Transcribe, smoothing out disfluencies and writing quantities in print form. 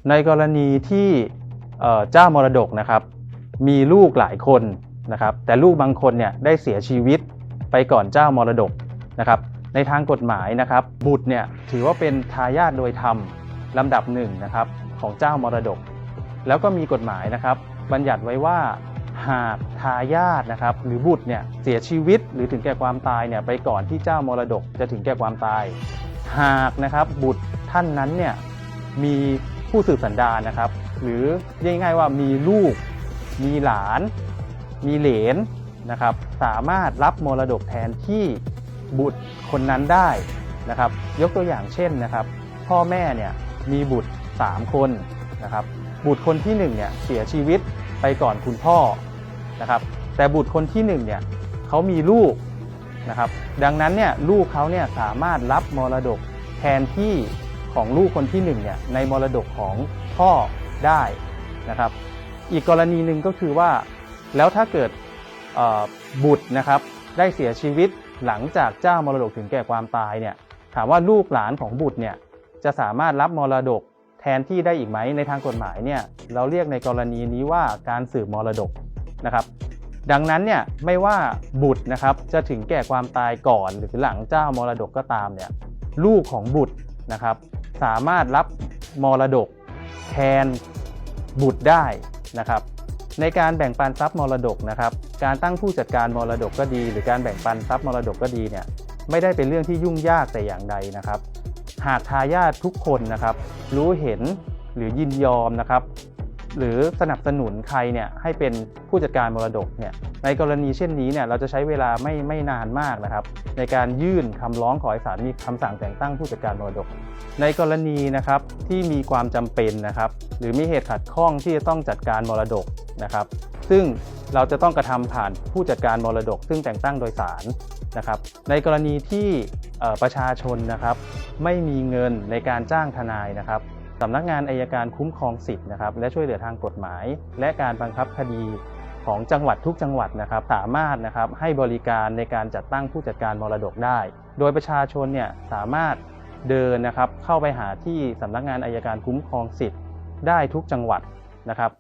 ในกรณีที่เจ้ามรดกนะครับมีลูกหลายคนนะครับแต่ลูกบางคนเนี่ยได้เสียชีวิตไปก่อนเจ้ามรดกนะครับในทางกฎหมายนะครับบุตรเนี่ยถือว่าเป็นทายาทโดยธรรมลำดับหนึ่งนะครับของเจ้ามรดกแล้วก็มีกฎหมายนะครับบัญญัติไว้ว่าหากทายาทนะครับหรือบุตรเนี่ยเสียชีวิตหรือถึงแก่ความตายเนี่ยไปก่อนที่เจ้ามรดกจะถึงแก่ความตายหากนะครับบุตรท่านนั้นเนี่ยมีผู้สืบสันดานนะครับหรือเรียกง่ายๆว่ามีลูกมีหลานมีเหลนนะครับสามารถรับมรดกแทนที่บุตรคนนั้นได้นะครับยกตัวอย่างเช่นนะครับพ่อแม่เนี่ยมีบุตร3คนนะครับบุตรคนที่1เนี่ยเสียชีวิตไปก่อนคุณพ่อนะครับแต่บุตรคนที่1เนี่ยเขามีลูกนะครับดังนั้นเนี่ยลูกเขาเนี่ยสามารถรับมรดกแทนที่ของลูกคนที่1เนี่ยในมรดกของพ่อได้นะครับอีกกรณีหนึ่งก็คือว่าแล้วถ้าเกิดบุตรนะครับได้เสียชีวิตหลังจากเจ้ามรดกถึงแก่ความตายเนี่ยถามว่าลูกหลานของบุตรเนี่ยจะสามารถรับมรดกแทนที่ได้อีกไหมในทางกฎหมายเนี่ยเราเรียกในกรณีนี้ว่าการสืบมรดกนะครับดังนั้นเนี่ยไม่ว่าบุตรนะครับจะถึงแก่ความตายก่อนหรือหลังเจ้ามรดกก็ตามเนี่ยลูกของบุตรนะครับสามารถรับมรดกแทนบุตรได้นะครับในการแบ่งปันทรัพย์มรดกนะครับการตั้งผู้จัดการมรดกก็ดีหรือการแบ่งปันทรัพย์มรดกก็ดีเนี่ยไม่ได้เป็นเรื่องที่ยุ่งยากแต่อย่างใดนะครับหากทายาททุกคนนะครับรู้เห็นหรือยินยอมนะครับหรือสนับสนุนใครเนี่ยให้เป็นผู้จัดการมรดกเนี่ยในกรณีเช่นนี้เนี่ยเราจะใช้เวลาไม่นานมากนะครับในการยื่นคำร้องขอให้ศาลมีคำสั่งแต่งตั้งผู้จัดการมรดกในกรณีนะครับที่มีความจำเป็นนะครับหรือมีเหตุขัดข้องที่จะต้องจัดการมรดกนะครับซึ่งเราจะต้องกระทำผ่านผู้จัดการมรดกซึ่งแต่งตั้งโดยศาลนะครับในกรณีที่ประชาชนนะครับไม่มีเงินในการจ้างทนายนะครับสำนักงานอัยการคุ้มครองสิทธิ์นะครับและช่วยเหลือทางกฎหมายและการบังคับคดีของจังหวัดทุกจังหวัดนะครับสามารถนะครับให้บริการในการจัดตั้งผู้จัดการมรดกได้โดยประชาชนเนี่ยสามารถเดินนะครับเข้าไปหาที่สำนักงานอัยการคุ้มครองสิทธิ์ได้ทุกจังหวัดนะครับ